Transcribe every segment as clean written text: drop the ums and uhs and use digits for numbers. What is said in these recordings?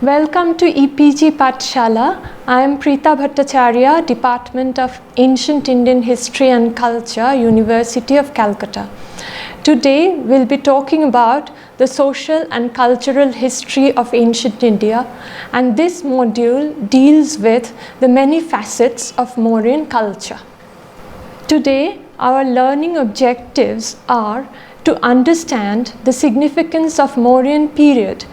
Welcome to EPG Pathshala. I am Preeta Bhattacharya, Department of Ancient Indian History and Culture, University of Calcutta. Today we'll be talking about the social and cultural history of ancient India, and this module deals with the many facets of Mauryan culture. Today our learning objectives are to understand the significance of Mauryan period,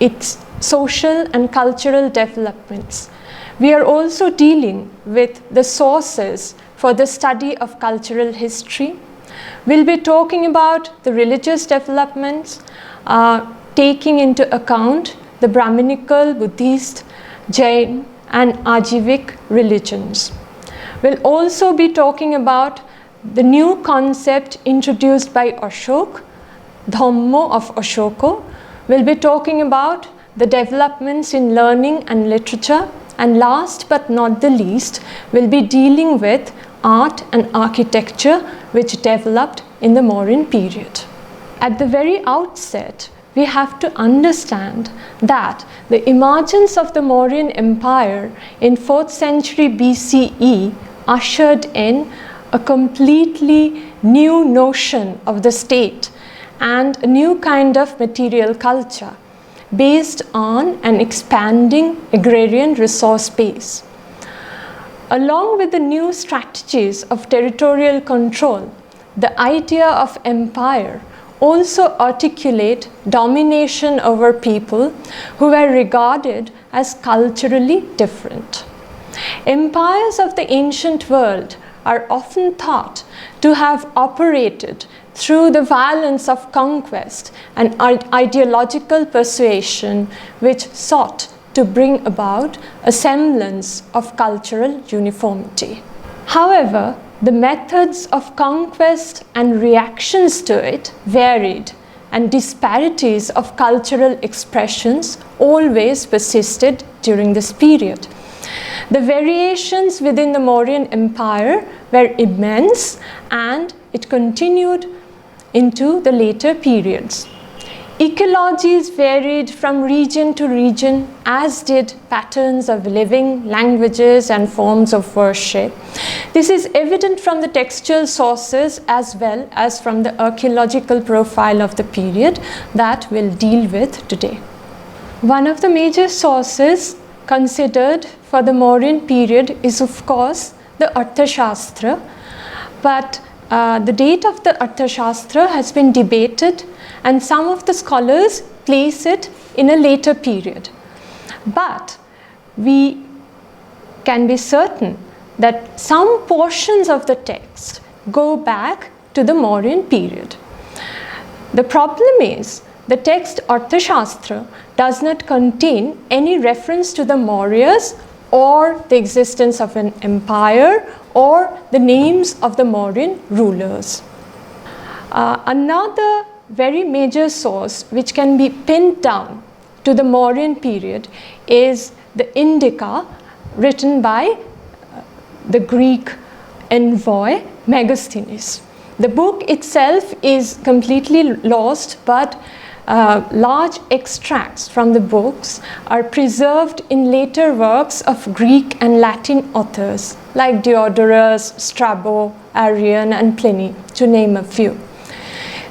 its social and cultural developments. We are also dealing with the sources for the study of cultural history. We'll be talking about the religious developments, taking into account the Brahminical, Buddhist, Jain and Ajivik religions. We'll also be talking about the new concept introduced by Ashok, Dhamma of Ashoka. We'll be talking about the developments in learning and literature, and last but not the least, we'll be dealing with art and architecture which developed in the Mauryan period. At the very outset, we have to understand that the emergence of the Mauryan Empire in 4th century BCE ushered in a completely new notion of the state and a new kind of material culture based on an expanding agrarian resource base. Along with the new strategies of territorial control, the idea of empire also articulate domination over people who were regarded as culturally different. Empires of the ancient world are often thought to have operated through the violence of conquest and ideological persuasion which sought to bring about a semblance of cultural uniformity. However, the methods of conquest and reactions to it varied, and disparities of cultural expressions always persisted during this period. The variations within the Mauryan Empire were immense, and it continued into the later periods. Ecologies varied from region to region, as did patterns of living, languages and forms of worship. This is evident from the textual sources as well as from the archaeological profile of the period that we'll deal with today. One of the major sources considered for the Mauryan period is of course the Arthashastra, but the date of the Arthashastra has been debated, and some of the scholars place it in a later period. But we can be certain that some portions of the text go back to the Mauryan period. The problem is the text Arthashastra does not contain any reference to the Mauryas or the existence of an empire or the names of the Mauryan rulers. Another very major source which can be pinned down to the Mauryan period is the Indica, written by the Greek envoy Megasthenes. The book itself is completely lost, but large extracts from the books are preserved in later works of Greek and Latin authors like Diodorus, Strabo, Arrian and Pliny, to name a few.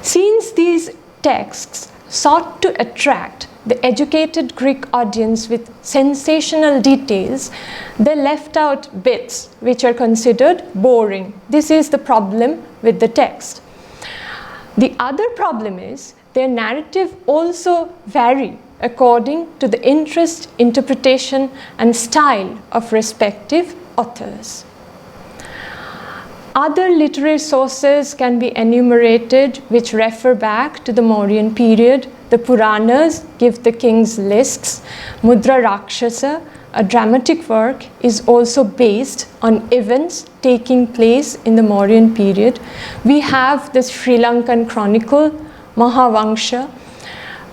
Since these texts sought to attract the educated Greek audience with sensational details, they left out bits which are considered boring. This is the problem with the text. The other problem is their narrative also vary according to the interest, interpretation and style of respective authors. Other literary sources can be enumerated which refer back to the Mauryan period. The Puranas give the king's lists. Mudra Rakshasa, a dramatic work, is also based on events taking place in the Mauryan period. We have the Sri Lankan Chronicle, Mahavangsha.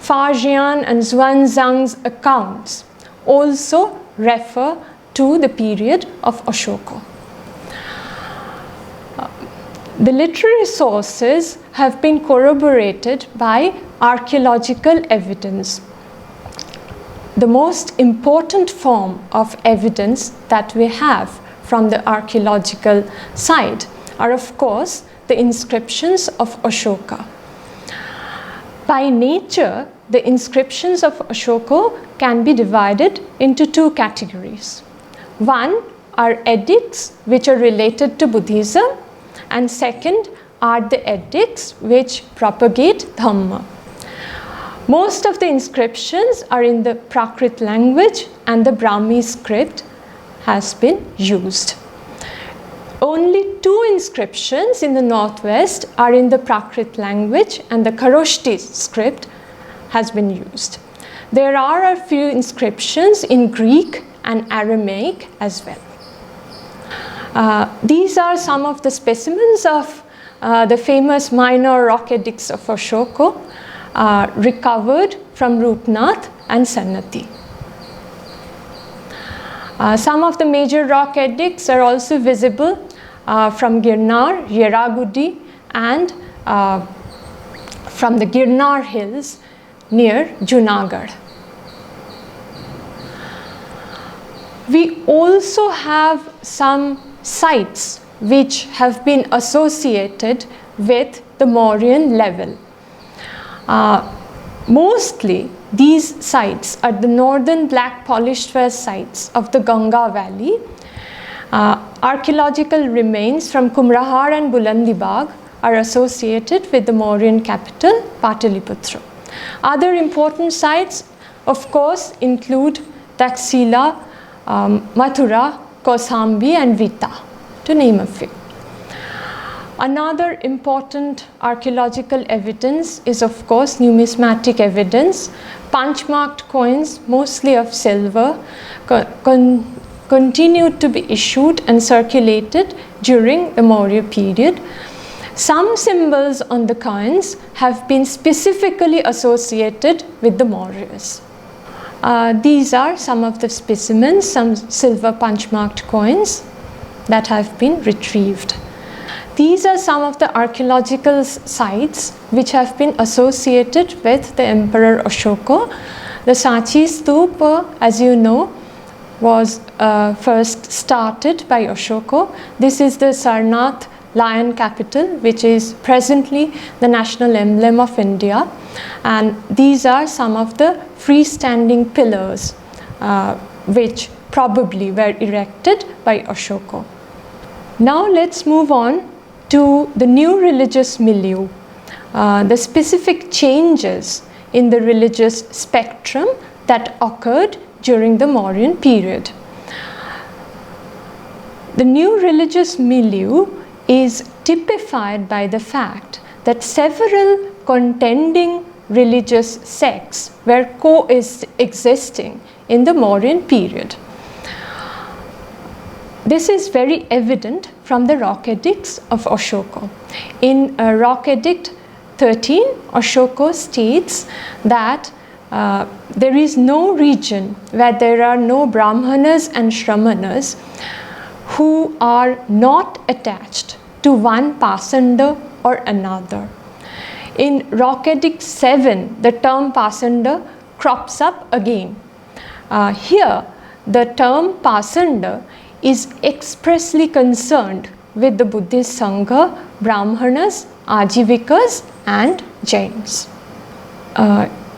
Fajian and Xuanzang's accounts also refer to the period of Ashoka. The literary sources have been corroborated by archaeological evidence. the most important form of evidence that we have from the archaeological side are, of course, the inscriptions of Ashoka. By nature, the inscriptions of Ashoka can be divided into two categories. One are edicts which are related to Buddhism, and second are the edicts which propagate Dhamma. Most of the inscriptions are in the Prakrit language, and the Brahmi script has been used. Only two inscriptions in the northwest are in the Prakrit language, and the Kharoshthi script has been used. There are a few inscriptions in Greek and Aramaic as well. These are some of the specimens of the famous minor rock edicts of Ashoka recovered from Rupnath and Sannati. Some of the major rock edicts are also visible from Girnar, Yeragudi, and from the Girnar hills near Junagadh. We also have some sites which have been associated with the Mauryan level. Mostly these sites are the northern black polished ware sites of the Ganga valley. Archaeological remains from Kumrahar and Bulandibagh are associated with the Mauryan capital Pataliputra. Other important sites, of course, include Taxila, Mathura, Kosambi, and Vita, to name a few. Another important archaeological evidence is, of course, numismatic evidence. Punch-marked coins, mostly of silver, continued to be issued and circulated during the Maurya period. Some symbols on the coins have been specifically associated with the Mauryas. These are some of the specimens, some silver punch-marked coins that have been retrieved. These are some of the archaeological sites which have been associated with the Emperor Ashoka. The Sanchi Stupa, as you know, was first started by Ashoka. This is the Sarnath lion capital, which is presently the national emblem of India. And these are some of the freestanding pillars which probably were erected by Ashoka. Now let's move on to the new religious milieu, the specific changes in the religious spectrum that occurred during the Mauryan period. The new religious milieu is typified by the fact that several contending religious sects were coexisting in the Mauryan period. This is very evident from the rock edicts of Ashoka. In Rock Edict 13, Ashoka states that there is no region where there are no Brahmanas and Shramanas who are not attached to one Pasanda or another. In Rock Edict 7, the term Pasanda crops up again. Here, the term Pasanda is expressly concerned with the Buddhist Sangha, Brahmanas, Ajivikas, and Jains.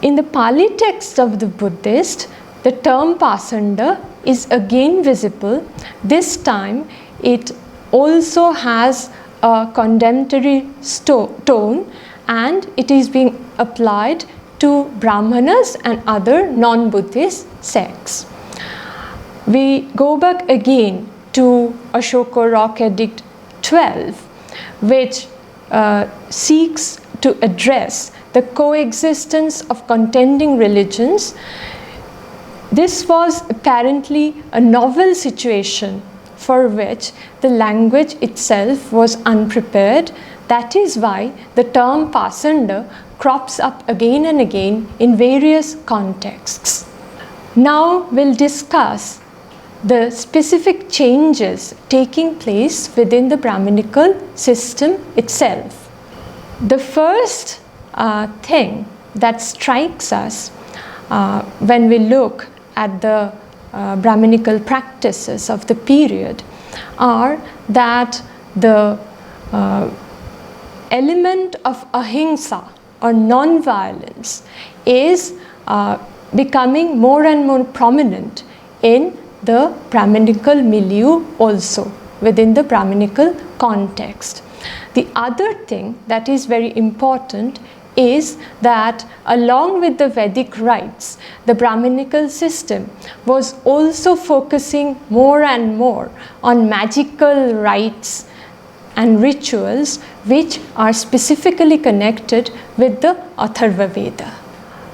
In the Pali text of the Buddhist, the term Pasanda is again visible. This time, it also has a condemnatory tone, and it is being applied to Brahmanas and other non-Buddhist sects. We go back again to Ashoka Rock Edict 12, which seeks to address the coexistence of contending religions. This was apparently a novel situation for which the language itself was unprepared. That is why the term Pasanda crops up again and again in various contexts. Now we'll discuss the specific changes taking place within the Brahminical system itself. The first thing that strikes us when we look at the Brahminical practices of the period are that the element of ahimsa or non-violence is becoming more and more prominent in the Brahminical milieu also, within the Brahminical context. The other thing that is very important is that along with the Vedic rites, the Brahminical system was also focusing more and more on magical rites and rituals which are specifically connected with the Atharva Veda.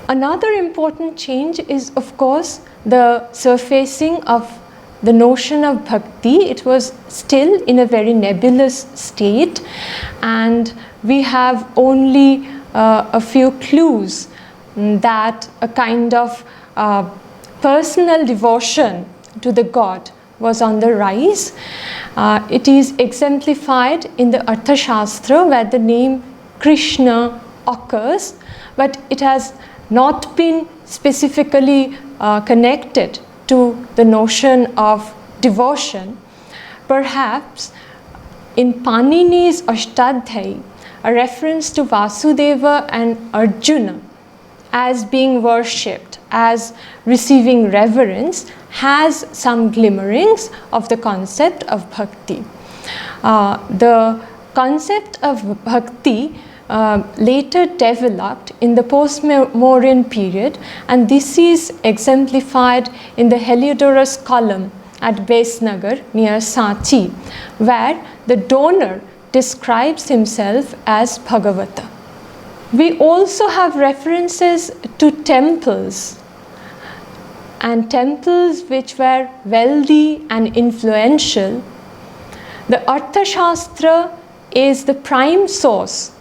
Another important change is, of course, the surfacing of the notion of bhakti. It was still in a very nebulous state, and we have only a few clues that a kind of personal devotion to the god was on the rise. It is exemplified in the Arthashastra, where the name Krishna occurs, but it has not been specifically connected to the notion of devotion. Perhaps in Panini's Ashtadhyayi, a reference to Vasudeva and Arjuna as being worshipped, as receiving reverence, has some glimmerings of the concept of bhakti. The concept of bhakti later developed in the post-Mauryan period, and this is exemplified in the Heliodorus column at Besnagar near Sanchi, where the donor describes himself as Bhagavata. We also have references to temples, and temples which were wealthy and influential. The Arthashastra is the prime source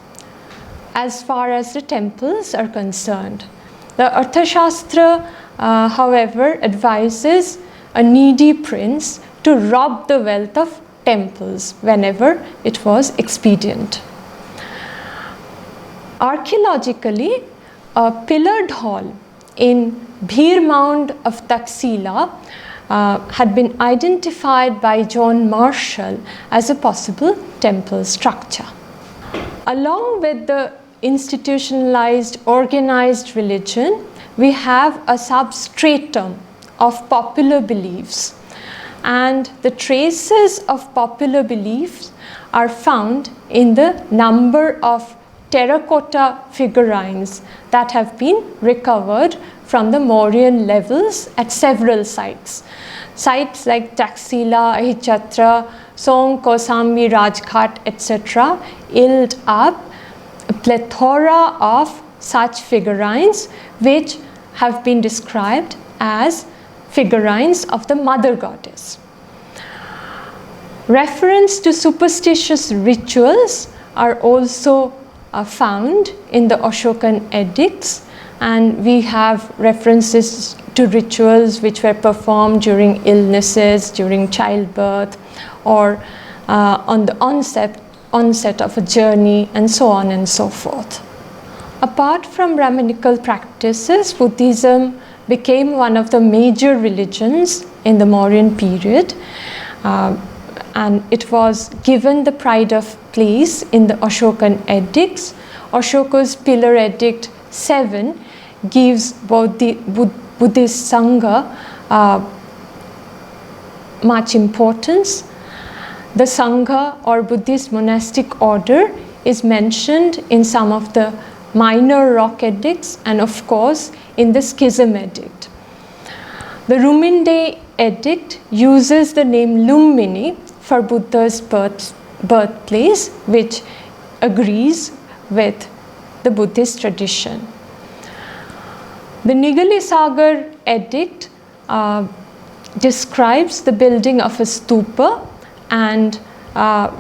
as far as the temples are concerned. The Arthashastra, however, advises a needy prince to rob the wealth of temples whenever it was expedient. Archaeologically, a pillared hall in Bhir Mound of Taxila had been identified by John Marshall as a possible temple structure. Along with the institutionalized, organized religion, we have a substratum of popular beliefs, and the traces of popular beliefs are found in the number of terracotta figurines that have been recovered from the Mauryan levels at several sites. Sites like Taxila, Ahichatra, Song, Kosambi, Rajghat, etc. yield up a plethora of such figurines which have been described as figurines of the mother goddess. Reference to superstitious rituals are also found in the Ashokan edicts, and we have references to rituals which were performed during illnesses, during childbirth, or on the onset of a journey, and so on and so forth. Apart from Brahminical practices, Buddhism became one of the major religions in the Mauryan period, and it was given the pride of place in the Ashokan edicts. Ashoka's Pillar Edict 7 gives Buddhist Sangha much importance. The Sangha or Buddhist monastic order is mentioned in some of the minor rock edicts, and of course in the Schism Edict. The Ruminde Edict uses the name Lumbini for Buddha's birthplace, which agrees with the Buddhist tradition. The Nigalisagar Edict describes the building of a stupa, and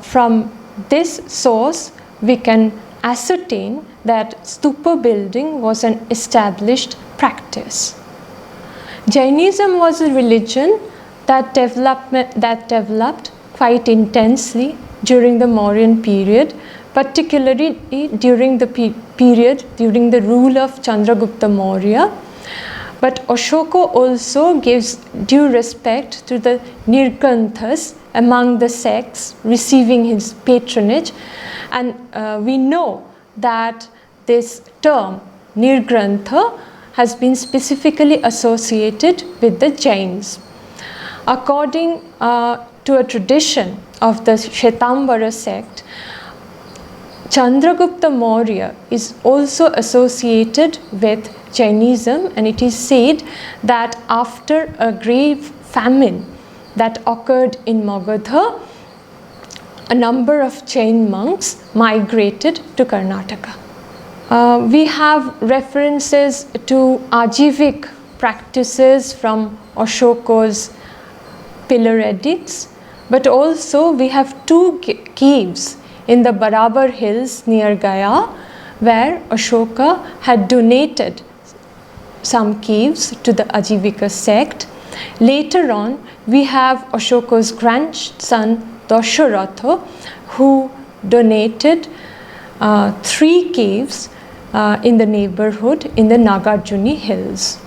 from this source we can ascertain that stupa building was an established practice. Jainism was a religion that developed quite intensely during the Mauryan period, particularly during the period during the rule of Chandragupta Maurya. But Ashoka also gives due respect to the Nirgranthas among the sects receiving his patronage, and we know that this term Nirgrantha has been specifically associated with the Jains. According to a tradition of the Shvetambara sect, Chandragupta Maurya is also associated with Jainism, and it is said that after a grave famine that occurred in Magadha, a number of Jain monks migrated to Karnataka. We have references to Ajivik practices from Ashoka's pillar edicts, but also we have two caves in the Barabar hills near Gaya, where Ashoka had donated some caves to the Ajivika sect. Later on, we have Ashoka's grandson Dasharatha, who donated 3 caves in the neighborhood in the Nagarjuni hills.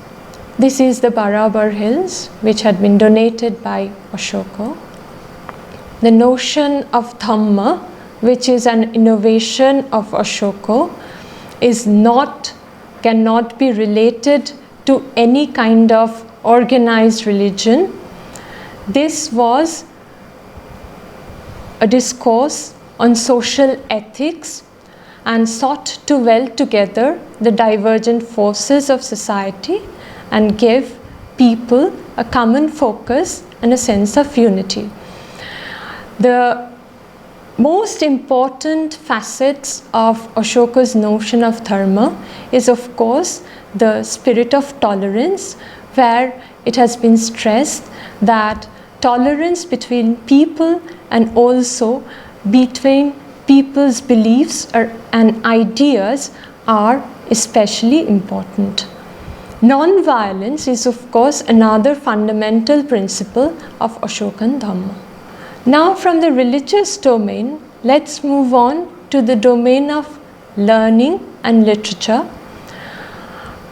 This is the Barabar hills, which had been donated by Ashoka. The notion of Dhamma, which is an innovation of Ashoka, cannot be related to any kind of organized religion. This was a discourse on social ethics and sought to weld together the divergent forces of society and give people a common focus and a sense of unity. The most important facets of Ashoka's notion of dharma is, of course, the spirit of tolerance, where it has been stressed that tolerance between people and also between people's beliefs and ideas are especially important. Non-violence is, of course, another fundamental principle of Ashokan Dhamma. Now, from the religious domain, let's move on to the domain of learning and literature.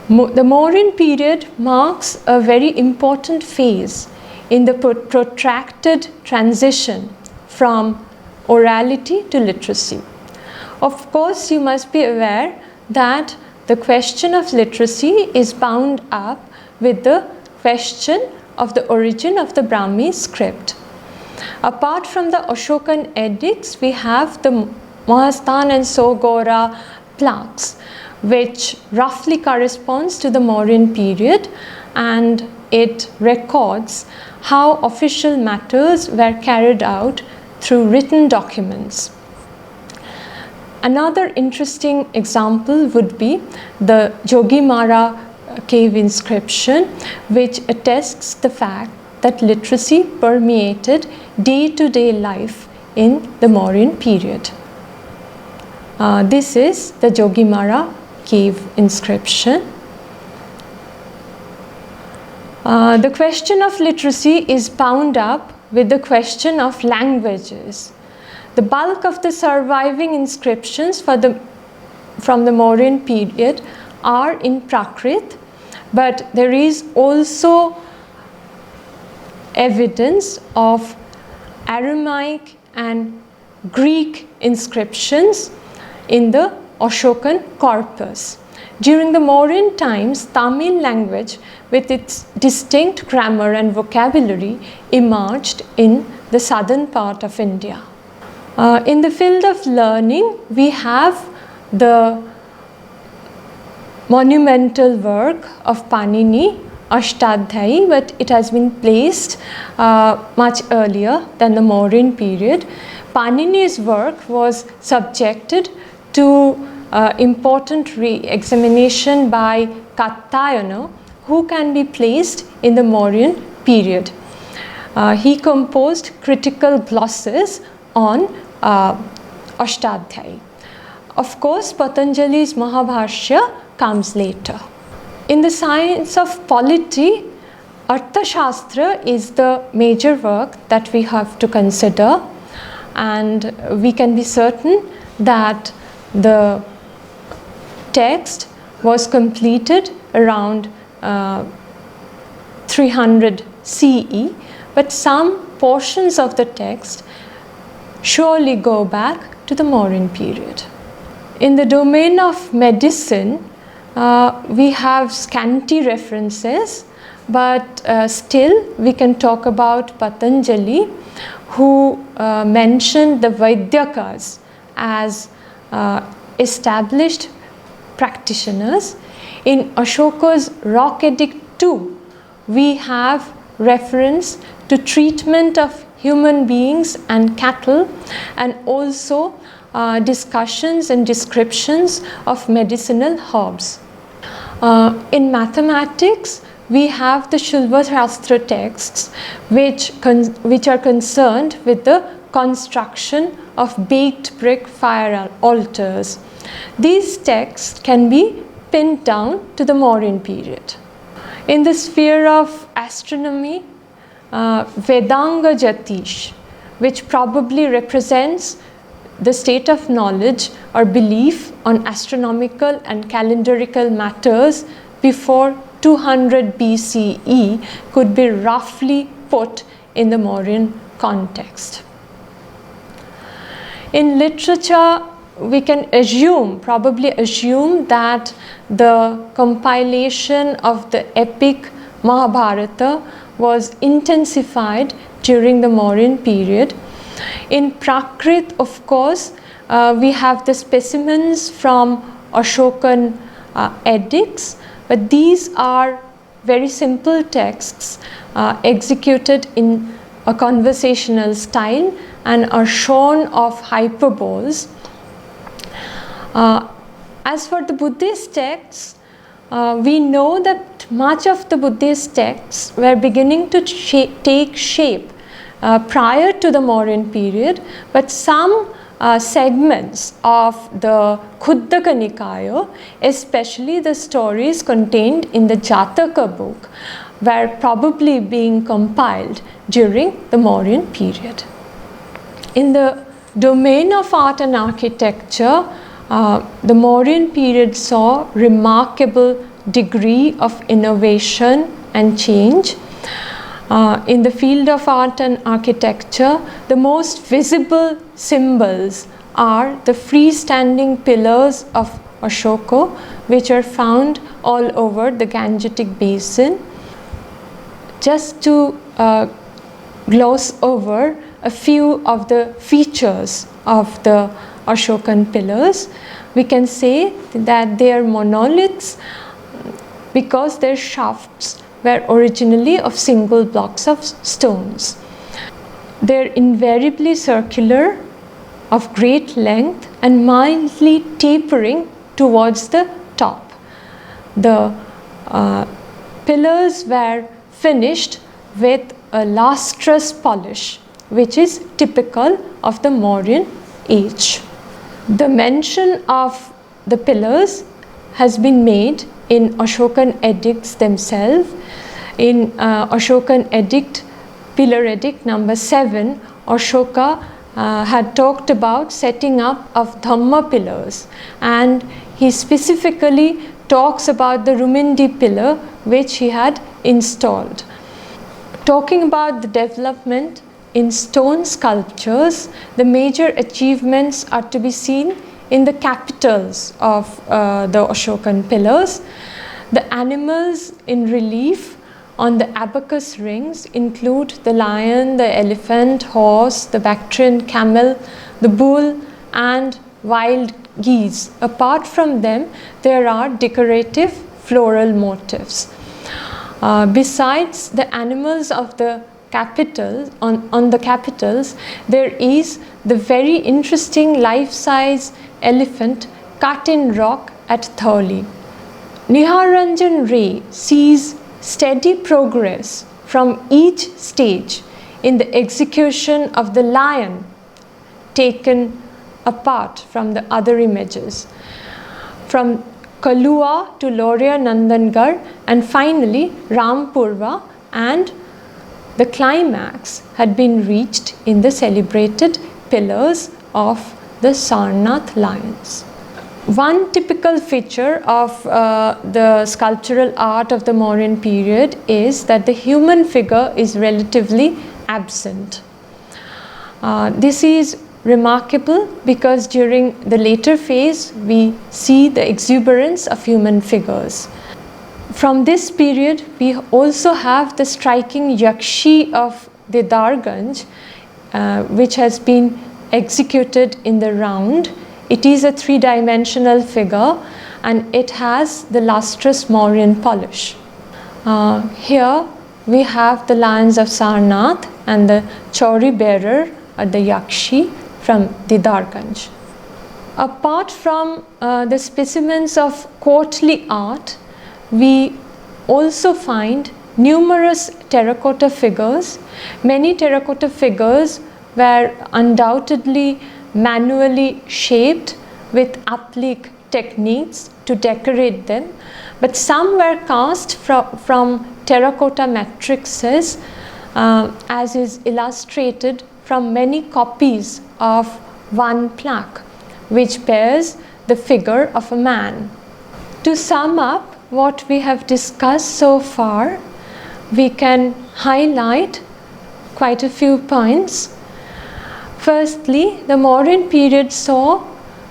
The Mauryan period marks a very important phase in the protracted transition from orality to literacy. Of course, you must be aware that the question of literacy is bound up with the question of the origin of the Brahmi script. Apart from the Ashokan edicts, we have the Mahasthan and Sogora plaques, which roughly corresponds to the Mauryan period, and it records how official matters were carried out through written documents. Another interesting example would be the Jogimara cave inscription, which attests the fact that literacy permeated day-to-day life in the Mauryan period. This is the Jogimara cave inscription. The question of literacy is bound up with the question of languages. The bulk of the surviving inscriptions from the Mauryan period are in Prakrit, but there is also evidence of Aramaic and Greek inscriptions in the Ashokan corpus. During the Mauryan times, Tamil language with its distinct grammar and vocabulary emerged in the southern part of India. In the field of learning, we have the monumental work of Panini, Ashtadhyayi, but it has been placed much earlier than the Mauryan period. Panini's work was subjected to important re-examination by Katyayana, who can be placed in the Mauryan period. He composed critical glosses on Ashtadhyayi. Of course, Patanjali's Mahabhashya comes later. In the science of polity, Arthashastra is the major work that we have to consider, and we can be certain that the text was completed around 300 CE, but some portions of the text surely go back to the Mauryan period. In the domain of medicine, we have scanty references, but still we can talk about Patanjali, who mentioned the Vaidyakas as established practitioners. In Ashoka's Rock Edict 2, we have reference to treatment of human beings and cattle, and also discussions and descriptions of medicinal herbs. In mathematics, we have the Shulva Shastra texts which are concerned with the construction of baked brick fire altars. These texts can be pinned down to the Mauryan period. In the sphere of astronomy, Vedanga Jatish, which probably represents the state of knowledge or belief on astronomical and calendarical matters before 200 BCE, could be roughly put in the Mauryan context. In literature, we can probably assume that the compilation of the epic Mahabharata was intensified during the Mauryan period. In Prakrit, of course, we have the specimens from Ashokan edicts, but these are very simple texts executed in a conversational style and are shorn of hyperboles. As for the Buddhist texts, we know that much of the Buddhist texts were beginning to take shape prior to the Mauryan period, but some segments of the Khuddaka Nikaya, especially the stories contained in the Jataka book, were probably being compiled during the Mauryan period. In the domain of art and architecture, the Mauryan period saw remarkable degree of innovation and change. In the field of art and architecture, the most visible symbols are the freestanding pillars of Ashoka, which are found all over the Gangetic basin. Just to gloss over a few of the features of the Ashokan pillars, we can say that they are monoliths because their shafts were originally of single blocks of stones. They are invariably circular, of great length, and mildly tapering towards the top. The pillars were finished with a lustrous polish, which is typical of the Mauryan age. The mention of the pillars has been made in Ashokan edicts themselves. In Ashokan edict, pillar edict number 7, Ashoka had talked about setting up of Dhamma pillars, and he specifically talks about the Rumindi pillar which he had installed. Talking about the development in stone sculptures, the major achievements are to be seen in the capitals of the Ashokan pillars. The animals in relief on the abacus rings include the lion, the elephant, horse, the Bactrian camel, the bull, and wild geese. Apart from them, there are decorative floral motifs. Besides the animals of the capitals, on the capitals, there is the very interesting life-size elephant cut in rock at Thauli. Niharanjan Ray sees steady progress from each stage in the execution of the lion taken apart from the other images. From Kalua to Loria Nandangarh, and finally Rampurva, and the climax had been reached in the celebrated pillars of the Sarnath lions. One typical feature of the sculptural art of the Mauryan period is that the human figure is relatively absent. This is remarkable because during the later phase we see the exuberance of human figures. From this period we also have the striking yakshi of Didarganj, which has been executed in the round. It is a three-dimensional figure and it has the lustrous Mauryan polish. Here we have the lions of Sarnath and the Chauri bearer, the yakshi from Didarganj. Apart from the specimens of courtly art, we also find numerous terracotta figures. Many terracotta figures were undoubtedly manually shaped with applique techniques to decorate them, but some were cast from terracotta matrices, as is illustrated from many copies of one plaque which bears the figure of a man. To sum up what we have discussed so far, we can highlight quite a few points. Firstly, the Mauryan period saw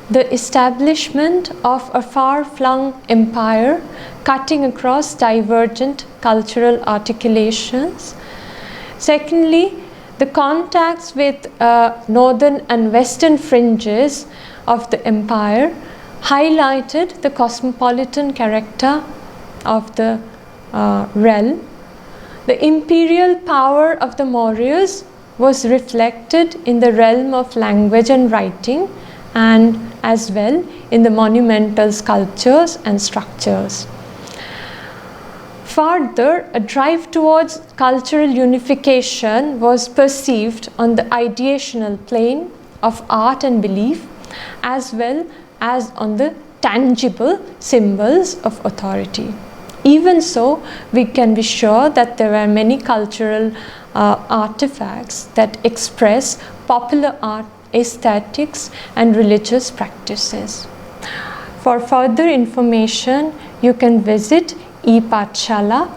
the establishment of a far-flung empire cutting across divergent cultural articulations. Secondly, the contacts with northern and western fringes of the empire highlighted the cosmopolitan character of the realm. The imperial power of the Mauryas was reflected in the realm of language and writing, and as well in the monumental sculptures and structures. Further, a drive towards cultural unification was perceived on the ideational plane of art and belief, as well as on the tangible symbols of authority. Even so, we can be sure that there were many cultural artifacts that express popular art, aesthetics and religious practices. For further information, you can visit ePathshala